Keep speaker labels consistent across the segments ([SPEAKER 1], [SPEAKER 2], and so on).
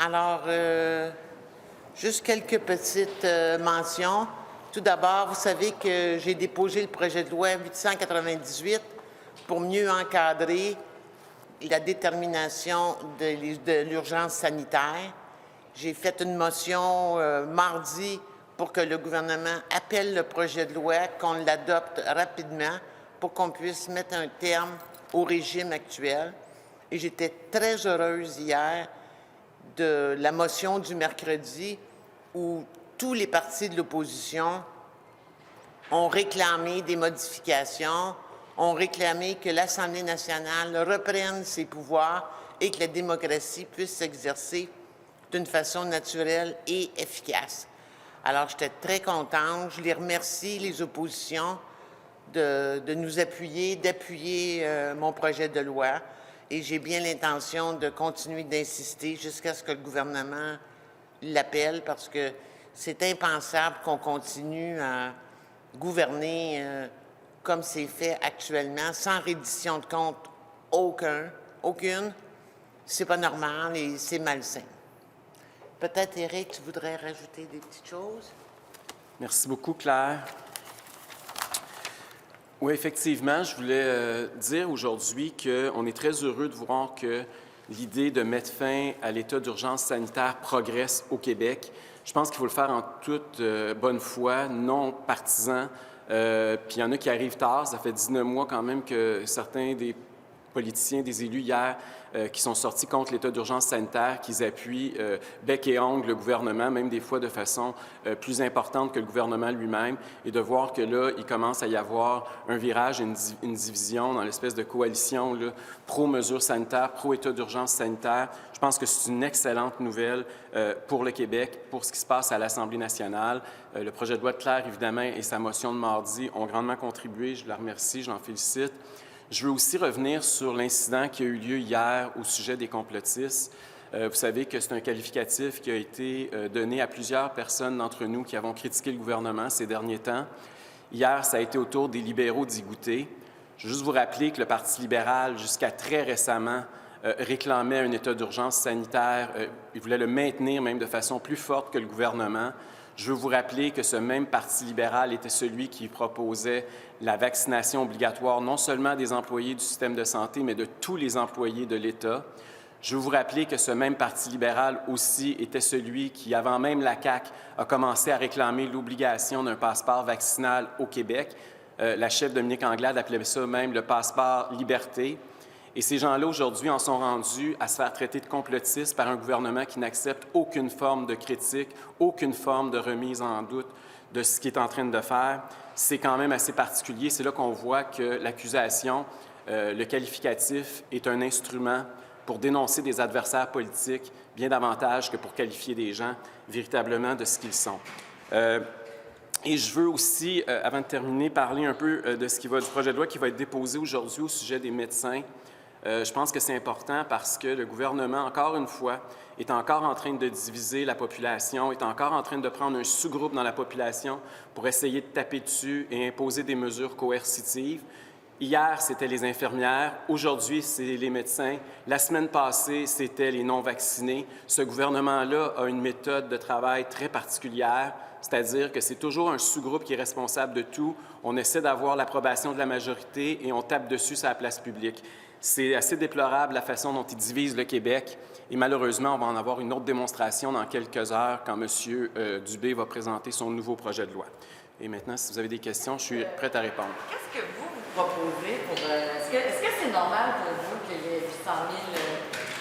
[SPEAKER 1] Alors, juste quelques petites mentions. Tout d'abord, vous savez que j'ai déposé le projet de loi 898 pour mieux encadrer la détermination de l'urgence sanitaire. J'ai fait une motion mardi pour que le gouvernement appelle le projet de loi, qu'on l'adopte rapidement pour qu'on puisse mettre un terme au régime actuel. Et j'étais très heureuse hier de la motion du mercredi où tous les partis de l'opposition ont réclamé des modifications, ont réclamé que l'Assemblée nationale reprenne ses pouvoirs et que la démocratie puisse s'exercer d'une façon naturelle et efficace. Alors, j'étais très contente. Je les remercie, les oppositions, de nous appuyer, d'appuyer mon projet de loi. Et j'ai bien l'intention de continuer d'insister jusqu'à ce que le gouvernement l'appelle, parce que c'est impensable qu'on continue à gouverner comme c'est fait actuellement, sans reddition de compte aucune. C'est pas normal et c'est malsain. Peut-être, Éric, tu voudrais rajouter des petites choses?
[SPEAKER 2] Merci beaucoup, Claire. Oui, effectivement, je voulais dire aujourd'hui qu'on est très heureux de voir que l'idée de mettre fin à l'état d'urgence sanitaire progresse au Québec. Je pense qu'il faut le faire en toute bonne foi, non partisan. Puis il y en a qui arrivent tard. Ça fait 19 mois quand même que certains des politiciens, des élus hier, qui sont sortis contre l'état d'urgence sanitaire, qu'ils appuient bec et ongle le gouvernement, même des fois de façon plus importante que le gouvernement lui-même, et de voir que là, il commence à y avoir un virage, une division dans l'espèce de coalition pro-mesures sanitaires, pro-état d'urgence sanitaire. Je pense que c'est une excellente nouvelle pour le Québec, pour ce qui se passe à l'Assemblée nationale. Le projet de loi de Claire, évidemment, et sa motion de mardi ont grandement contribué. Je la remercie, je l'en félicite. Je veux aussi revenir sur l'incident qui a eu lieu hier au sujet des complotistes. Vous savez que c'est un qualificatif qui a été donné à plusieurs personnes d'entre nous qui avons critiqué le gouvernement ces derniers temps. Hier, ça a été au tour des libéraux d'y goûter. Je veux juste vous rappeler que le Parti libéral, jusqu'à très récemment, réclamait un état d'urgence sanitaire. Il voulait le maintenir même de façon plus forte que le gouvernement. Je veux vous rappeler que ce même Parti libéral était celui qui proposait la vaccination obligatoire non seulement des employés du système de santé, mais de tous les employés de l'État. Je veux vous rappeler que ce même Parti libéral aussi était celui qui, avant même la CAQ, a commencé à réclamer l'obligation d'un passeport vaccinal au Québec. La chef Dominique Anglade appelait ça même le passeport liberté. Et ces gens-là, aujourd'hui, en sont rendus à se faire traiter de complotistes par un gouvernement qui n'accepte aucune forme de critique, aucune forme de remise en doute de ce qu'il est en train de faire. C'est quand même assez particulier. C'est là qu'on voit que l'accusation, le qualificatif, est un instrument pour dénoncer des adversaires politiques bien davantage que pour qualifier des gens véritablement de ce qu'ils sont. Et je veux aussi, avant de terminer, parler un peu du projet de loi qui va être déposé aujourd'hui au sujet des médecins. Je pense que c'est important parce que le gouvernement, encore une fois, est encore en train de diviser la population, est encore en train de prendre un sous-groupe dans la population pour essayer de taper dessus et imposer des mesures coercitives. Hier, c'était les infirmières. Aujourd'hui, c'est les médecins. La semaine passée, c'était les non-vaccinés. Ce gouvernement-là a une méthode de travail très particulière, c'est-à-dire que c'est toujours un sous-groupe qui est responsable de tout. On essaie d'avoir l'approbation de la majorité et on tape dessus sur la place publique. C'est assez déplorable la façon dont ils divisent le Québec et malheureusement, on va en avoir une autre démonstration dans quelques heures quand M. Dubé va présenter son nouveau projet de loi. Et maintenant, si vous avez des questions, je suis prête à répondre.
[SPEAKER 3] Qu'est-ce que vous proposez pour... Est-ce que c'est normal pour vous qu'il y ait 800 000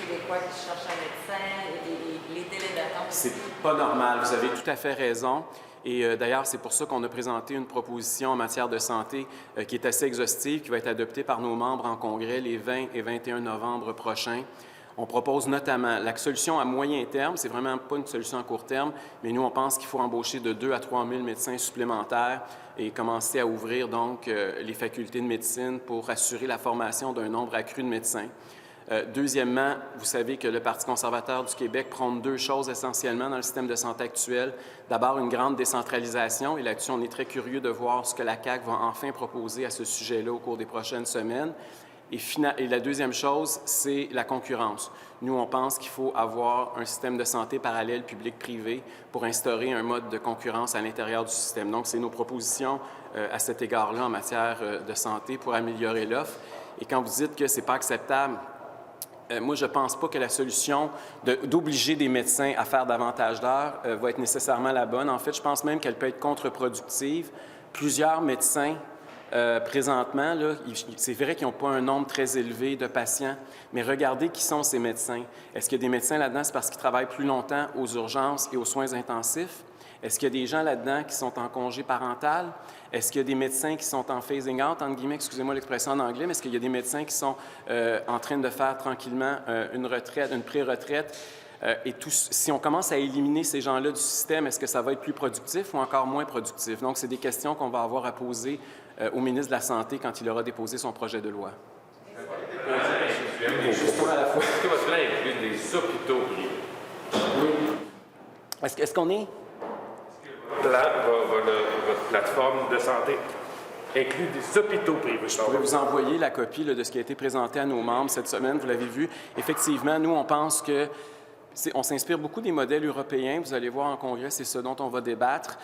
[SPEAKER 3] Québécois qui cherchent un médecin et les délais d'attente?
[SPEAKER 2] C'est pas normal. Vous avez tout à fait raison. Et d'ailleurs, c'est pour ça qu'on a présenté une proposition en matière de santé qui est assez exhaustive, qui va être adoptée par nos membres en congrès les 20 et 21 novembre prochains. On propose notamment la solution à moyen terme, c'est vraiment pas une solution à court terme, mais nous, on pense qu'il faut embaucher de 2 à 3 000 médecins supplémentaires et commencer à ouvrir donc les facultés de médecine pour assurer la formation d'un nombre accru de médecins. Deuxièmement, vous savez que le Parti conservateur du Québec prône 2 choses essentiellement dans le système de santé actuel. D'abord, une grande décentralisation, et là-dessus, on est très curieux de voir ce que la CAQ va enfin proposer à ce sujet-là au cours des prochaines semaines. Et la deuxième chose, c'est la concurrence. Nous, on pense qu'il faut avoir un système de santé parallèle public-privé pour instaurer un mode de concurrence à l'intérieur du système. Donc, c'est nos propositions à cet égard-là en matière de santé pour améliorer l'offre. Et quand vous dites que ce n'est pas acceptable, moi, je ne pense pas que la solution d'obliger des médecins à faire davantage d'heures va être nécessairement la bonne. En fait, je pense même qu'elle peut être contre-productive. Plusieurs médecins, présentement, c'est vrai qu'ils n'ont pas un nombre très élevé de patients, mais regardez qui sont ces médecins. Est-ce qu'il y a des médecins là-dedans, c'est parce qu'ils travaillent plus longtemps aux urgences et aux soins intensifs? Est-ce qu'il y a des gens là-dedans qui sont en congé parental? Est-ce qu'il y a des médecins qui sont en phasing out, entre guillemets, excusez-moi l'expression en anglais, mais est-ce qu'il y a des médecins qui sont en train de faire tranquillement une retraite, une pré-retraite? Et si on commence à éliminer ces gens-là du système, est-ce que ça va être plus productif ou encore moins productif? Donc, c'est des questions qu'on va avoir à poser au ministre de la Santé quand il aura déposé son projet de loi.
[SPEAKER 4] Justement à la fois. Est-ce que votre plan inclut des hôpitaux privés?
[SPEAKER 2] Oui. Est-ce qu'on est?
[SPEAKER 4] Votre plateforme de santé inclut des hôpitaux privés.
[SPEAKER 2] Je pourrais vous envoyer la copie de ce qui a été présenté à nos membres cette semaine. Vous l'avez vu. Effectivement, nous, on pense que on s'inspire beaucoup des modèles européens. Vous allez voir en congrès, c'est ce dont on va débattre.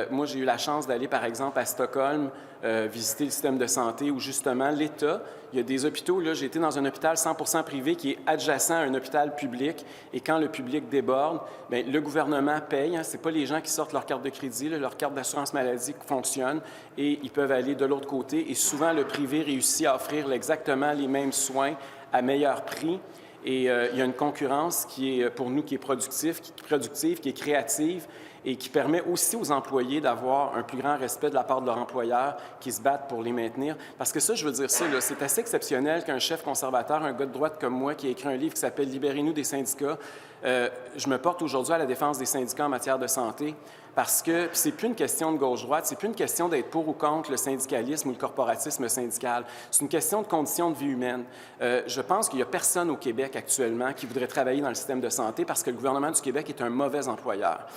[SPEAKER 2] Moi, j'ai eu la chance d'aller, par exemple, à Stockholm, visiter le système de santé où, justement, l'État, il y a des hôpitaux. Là, j'ai été dans un hôpital 100% privé qui est adjacent à un hôpital public. Et quand le public déborde, bien, le gouvernement paye. Ce n'est pas les gens qui sortent leur carte de crédit, leur carte d'assurance maladie fonctionne et ils peuvent aller de l'autre côté. Et souvent, le privé réussit à offrir exactement les mêmes soins à meilleur prix. Et il y a une concurrence qui est, pour nous, qui est productive, qui est créative et qui permet aussi aux employés d'avoir un plus grand respect de la part de leur employeur qui se battent pour les maintenir. Parce que ça, je veux dire ça, c'est assez exceptionnel qu'un chef conservateur, un gars de droite comme moi, qui a écrit un livre qui s'appelle « Libérez-nous des syndicats », je me porte aujourd'hui à la défense des syndicats en matière de santé parce que c'est plus une question de gauche-droite, c'est plus une question d'être pour ou contre le syndicalisme ou le corporatisme syndical. C'est une question de conditions de vie humaine. Je pense qu'il n'y a personne au Québec actuellement qui voudrait travailler dans le système de santé parce que le gouvernement du Québec est un mauvais employeur.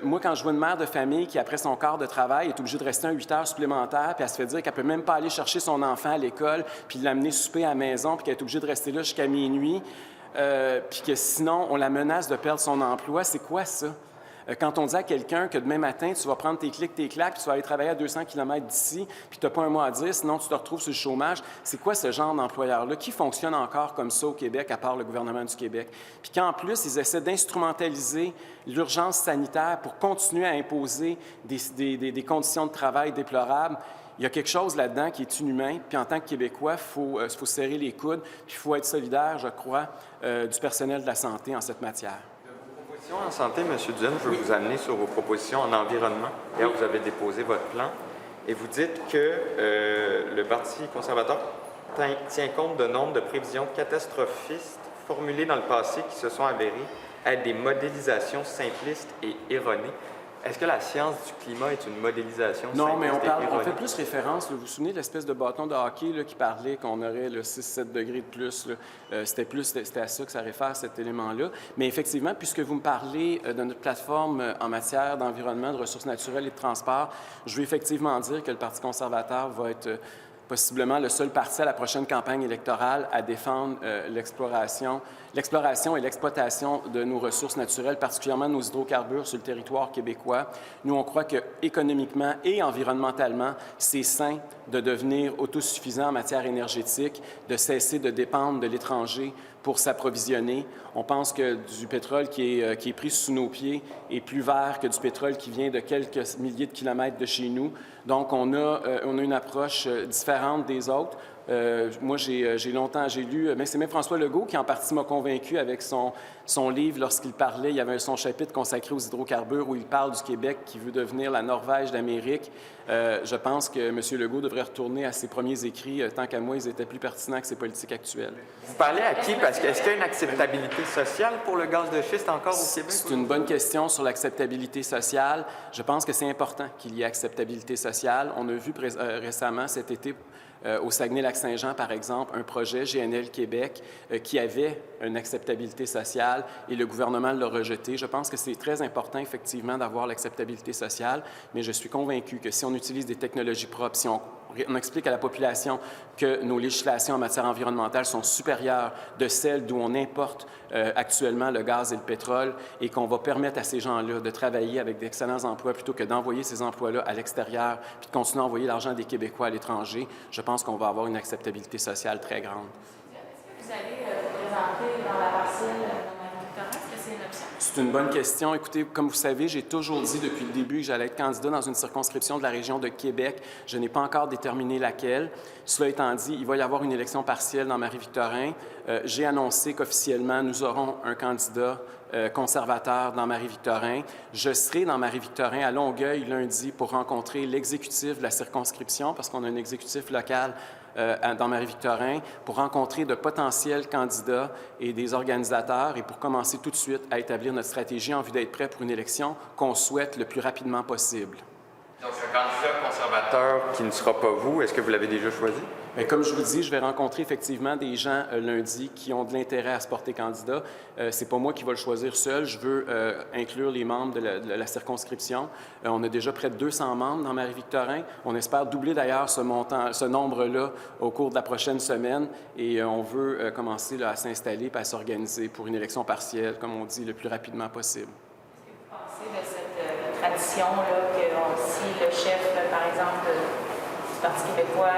[SPEAKER 2] Moi, quand je vois une mère de famille qui, après son quart de travail, est obligée de rester 8 heures supplémentaires, puis elle se fait dire qu'elle ne peut même pas aller chercher son enfant à l'école, puis l'amener souper à la maison, puis qu'elle est obligée de rester là jusqu'à minuit, puis que sinon, on la menace de perdre son emploi, c'est quoi ça? Quand on dit à quelqu'un que demain matin, tu vas prendre tes clics, tes claques, puis tu vas aller travailler à 200 km d'ici, puis tu n'as pas un mot à dire, sinon tu te retrouves sur le chômage, c'est quoi ce genre d'employeur-là? Qui fonctionne encore comme ça au Québec, à part le gouvernement du Québec? Puis qu'en plus, ils essaient d'instrumentaliser l'urgence sanitaire pour continuer à imposer des conditions de travail déplorables. Il y a quelque chose là-dedans qui est inhumain, puis en tant que Québécois, il faut serrer les coudes, puis il faut être solidaire, je crois, du personnel de la santé en cette matière.
[SPEAKER 5] En santé, M. Duhaime, je veux vous amener sur vos propositions en environnement. Hier, vous avez déposé votre plan et vous dites que le Parti conservateur tient compte de nombre de prévisions catastrophistes formulées dans le passé qui se sont avérées être des modélisations simplistes et erronées. Est-ce que la science du climat est une modélisation simpliste
[SPEAKER 2] Non, mais on
[SPEAKER 5] erronée?
[SPEAKER 2] fait plus référence. Vous vous souvenez de l'espèce de bâton de hockey qui parlait qu'on aurait 6-7 degrés de plus? C'était à ça que ça réfère, cet élément-là. Mais effectivement, puisque vous me parlez de notre plateforme en matière d'environnement, de ressources naturelles et de transport, je veux effectivement dire que le Parti conservateur va être possiblement le seul parti à la prochaine campagne électorale à défendre l'exploration et l'exploitation de nos ressources naturelles, particulièrement de nos hydrocarbures sur le territoire québécois. Nous, on croit qu'économiquement et environnementalement, c'est sain de devenir autosuffisant en matière énergétique, de cesser de dépendre de l'étranger pour s'approvisionner. On pense que du pétrole qui est pris sous nos pieds est plus vert que du pétrole qui vient de quelques milliers de kilomètres de chez nous. Donc, on a une approche différente des autres. Moi, j'ai lu, mais c'est même François Legault qui en partie m'a convaincu avec son livre lorsqu'il parlait. Il y avait son chapitre consacré aux hydrocarbures où il parle du Québec qui veut devenir la Norvège d'Amérique. Je pense que M. Legault devrait retourner à ses premiers écrits. Tant qu'à moi, ils étaient plus pertinents que ses politiques actuelles.
[SPEAKER 5] Vous parlez à qui? Parce que est-ce qu'il y a une acceptabilité sociale pour le gaz de schiste encore au Québec?
[SPEAKER 2] C'est une bonne question sur l'acceptabilité sociale. Je pense que c'est important qu'il y ait acceptabilité sociale. On a vu récemment cet été au Saguenay-Lac-Saint-Jean, par exemple, un projet GNL Québec qui avait une acceptabilité sociale et le gouvernement l'a rejeté. Je pense que c'est très important, effectivement, d'avoir l'acceptabilité sociale, mais je suis convaincu que si on utilise des technologies propres, si on on explique à la population que nos législations en matière environnementale sont supérieures de celles d'où on importe actuellement le gaz et le pétrole et qu'on va permettre à ces gens-là de travailler avec d'excellents emplois plutôt que d'envoyer ces emplois-là à l'extérieur puis de continuer à envoyer l'argent des Québécois à l'étranger, je pense qu'on va avoir une acceptabilité sociale très grande.
[SPEAKER 3] Est-ce que vous allez vous présenter dans la partielle dans Marie-Victorin? Est-ce que c'est une option?
[SPEAKER 2] C'est une bonne question. Écoutez, comme vous savez, j'ai toujours dit depuis le début que j'allais être candidat dans une circonscription de la région de Québec. Je n'ai pas encore déterminé laquelle. Cela étant dit, il va y avoir une élection partielle dans Marie-Victorin. J'ai annoncé qu'officiellement, nous aurons un candidat conservateur dans Marie-Victorin. Je serai dans Marie-Victorin à Longueuil lundi pour rencontrer l'exécutif de la circonscription, parce qu'on a un exécutif local dans Marie-Victorin, pour rencontrer de potentiels candidats et des organisateurs et pour commencer tout de suite à établir notre stratégie en vue d'être prêt pour une élection qu'on souhaite le plus rapidement possible.
[SPEAKER 5] Donc, un candidat conservateur qui ne sera pas vous, est-ce que vous l'avez déjà choisi?
[SPEAKER 2] Bien, comme je vous dis, je vais rencontrer effectivement des gens lundi qui ont de l'intérêt à se porter candidat. C'est pas moi qui vais le choisir seul. Je veux inclure les membres de la circonscription. On a déjà près de 200 membres dans Marie-Victorin. On espère doubler d'ailleurs ce nombre-là au cours de la prochaine semaine. Et on veut commencer là, à s'installer et à s'organiser pour une élection partielle, comme on dit, le plus rapidement possible.
[SPEAKER 3] Est-ce que vous pensez de cette tradition-là que si le chef, par exemple, du Parti québécois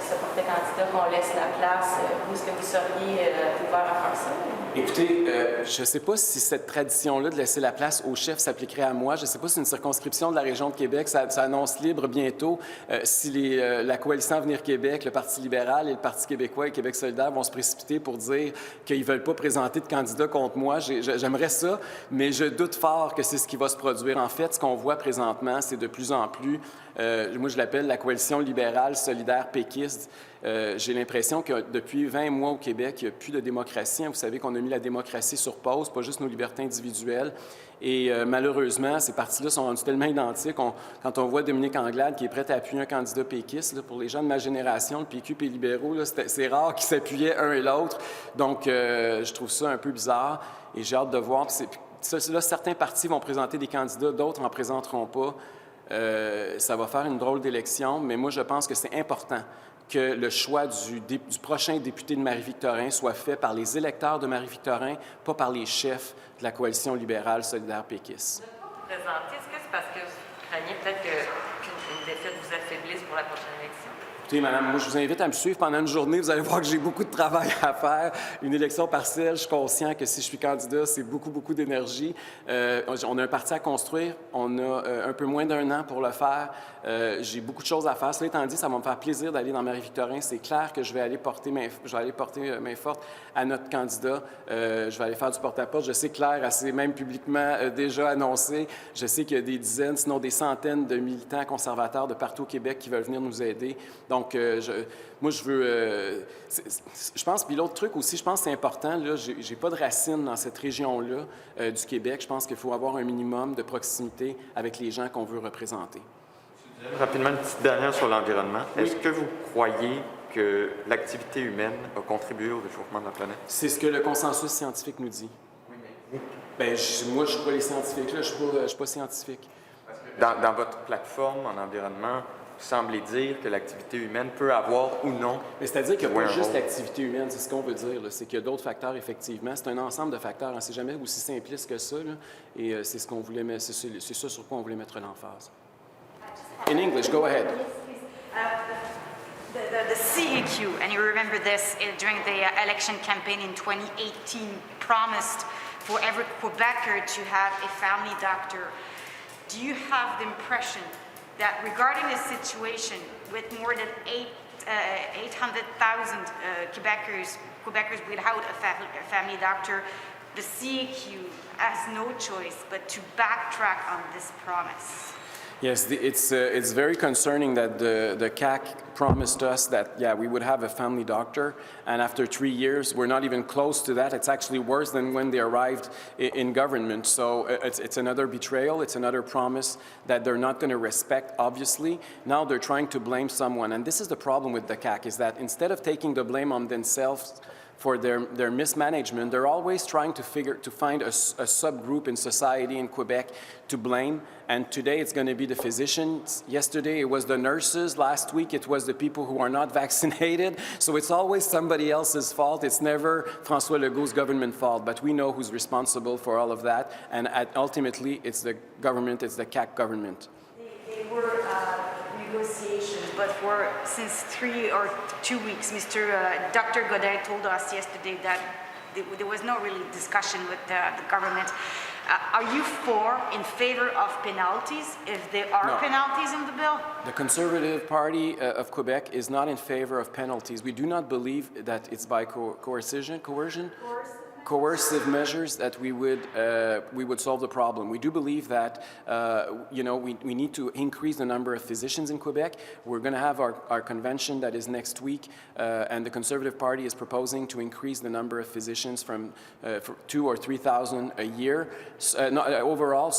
[SPEAKER 3] se portait candidat, qu'on laisse la place, où est-ce que vous seriez ouvert à faire ça?
[SPEAKER 2] Écoutez, je ne sais pas si cette tradition-là de laisser la place au chef s'appliquerait à moi. Je ne sais pas si une circonscription de la région de Québec, ça annonce libre bientôt, si la coalition Avenir Québec, le Parti libéral et le Parti québécois et Québec solidaire vont se précipiter pour dire qu'ils ne veulent pas présenter de candidat contre moi. J'aimerais ça, mais je doute fort que c'est ce qui va se produire. En fait, ce qu'on voit présentement, c'est de plus en plus, moi je l'appelle la coalition libérale, solidaire, péquiste. J'ai l'impression que depuis 20 mois au Québec, il n'y a plus de démocratie. Vous savez qu'on a mis la démocratie sur pause, pas juste nos libertés individuelles. Et malheureusement, ces partis-là sont rendus tellement identiques. Quand on voit Dominique Anglade qui est prête à appuyer un candidat péquiste, là, pour les gens de ma génération, le PQ et les libéraux, c'est rare qu'ils s'appuyaient un et l'autre. Donc, je trouve ça un peu bizarre et j'ai hâte de voir. Là, certains partis vont présenter des candidats, d'autres n'en présenteront pas. Ça va faire une drôle d'élection, mais moi, je pense que c'est important que le choix du prochain député de Marie-Victorin soit fait par les électeurs de Marie-Victorin, pas par les chefs de la coalition libérale solidaire péquiste.
[SPEAKER 3] Vous ne pas vous présenter, est-ce que c'est parce que vous craignez peut-être qu'une défaite vous affaiblisse pour la prochaine élection?
[SPEAKER 2] Écoutez, madame, moi, je vous invite à me suivre pendant une journée. Vous allez voir que j'ai beaucoup de travail à faire. Une élection partielle, je suis conscient que si je suis candidat, c'est beaucoup d'énergie. On a un parti à construire. On a un peu moins d'un an pour le faire. J'ai beaucoup de choses à faire. Cela étant dit, ça va me faire plaisir d'aller dans Marie-Victorin. C'est clair que je vais aller porter main forte à notre candidat. Je vais aller faire du porte-à-porte. Je sais que Claire a même publiquement déjà annoncé. Je sais qu'il y a des dizaines, sinon des centaines de militants conservateurs de partout au Québec qui veulent venir nous aider. Donc, moi, je veux... je pense, puis l'autre truc aussi, je pense que c'est important, là, j'ai pas de racines dans cette région-là du Québec. Je pense qu'il faut avoir un minimum de proximité avec les gens qu'on veut représenter.
[SPEAKER 5] Rapidement, une petite dernière sur l'environnement.
[SPEAKER 2] Oui.
[SPEAKER 5] Est-ce que vous croyez que l'activité humaine a contribué au réchauffement de la planète?
[SPEAKER 2] C'est ce que le consensus scientifique nous dit. Oui, mais... Bien, moi, je ne suis pas les scientifiques, là. Je ne suis pas scientifique.
[SPEAKER 5] Dans votre plateforme en environnement, vous semblez dire que l'activité humaine peut avoir ou non...
[SPEAKER 2] Mais c'est-à-dire qu'il n'y a pas juste
[SPEAKER 5] rôle.
[SPEAKER 2] l'activité humaine, c'est ce qu'on veut dire. C'est qu'il y a d'autres facteurs, effectivement. C'est un ensemble de facteurs. Hein. C'est jamais aussi simpliste que ça. Là. Et c'est ce qu'on voulait mettre, c'est ça sur quoi on voulait mettre l'emphase. In English, go ahead.
[SPEAKER 6] The CEQ, and you remember this during the election campaign in 2018, promised for every Quebecer to have a family doctor. Do you have the impression that regarding this situation with more than 800,000 Quebecers without a family doctor, the CEQ has no choice but to backtrack on this promise?
[SPEAKER 2] Yes, it's very concerning that the CAC promised us that, yeah, we would have a family doctor, and after 3 years, we're not even close to that. It's actually worse than when they arrived in government. So it's another betrayal. It's another promise that they're not going to respect, obviously. Now they're trying to blame someone, and this is the problem with the CAC, is that instead of taking the blame on themselves for their mismanagement. They're always trying to find a subgroup in society in Quebec to blame. And today it's going to be the physicians. Yesterday it was the nurses. Last week it was the people who are not vaccinated. So it's always somebody else's fault. It's never François Legault's government fault. But we know who's responsible for all of that. And ultimately it's the government, it's the CAQ government.
[SPEAKER 6] They were negotiations, but for since 3 or 2 weeks, Dr. Godin told us yesterday that there was no really discussion with the government. Are you in favor of penalties if there are
[SPEAKER 2] No.
[SPEAKER 6] penalties in the bill?
[SPEAKER 2] The Conservative Party of Quebec is not in favor of penalties. We do not believe that it's by coercive measures that we would solve the problem. We do believe that we need to increase the number of physicians in Quebec. We're going to have our convention that is next week, and the Conservative Party is proposing to increase the number of physicians from 2,000 or 3,000 a year overall.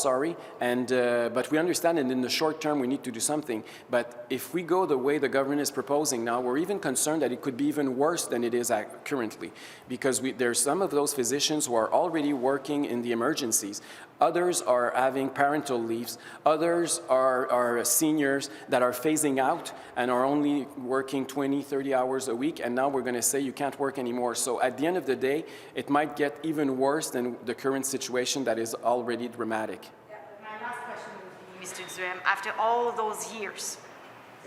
[SPEAKER 2] But we understand that in the short term we need to do something. But if we go the way the government is proposing now, we're even concerned that it could be even worse than it is currently, because there's some of those physicians who are already working in the emergencies. Others are having parental leaves. Others are seniors that are phasing out and are only working 20, 30 hours a week, and now we're going to say you can't work anymore. So at the end of the day, it might get even worse than the current situation that is already dramatic.
[SPEAKER 6] My last question would be, Mr. Duhem, after all those years,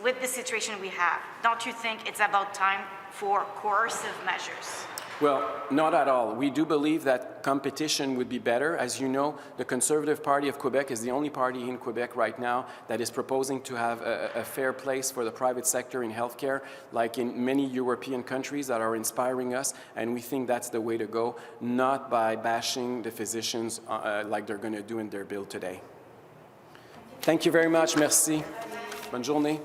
[SPEAKER 6] with the situation we have, don't you think it's about time for coercive measures?
[SPEAKER 2] Well, not at all. We do believe that competition would be better. As you know, the Conservative Party of Quebec is the only party in Quebec right now that is proposing to have a fair place for the private sector in healthcare, like in many European countries that are inspiring us, and we think that's the way to go, not by bashing the physicians like they're going to do in their bill today. Thank you very much. Merci. Bonne journée.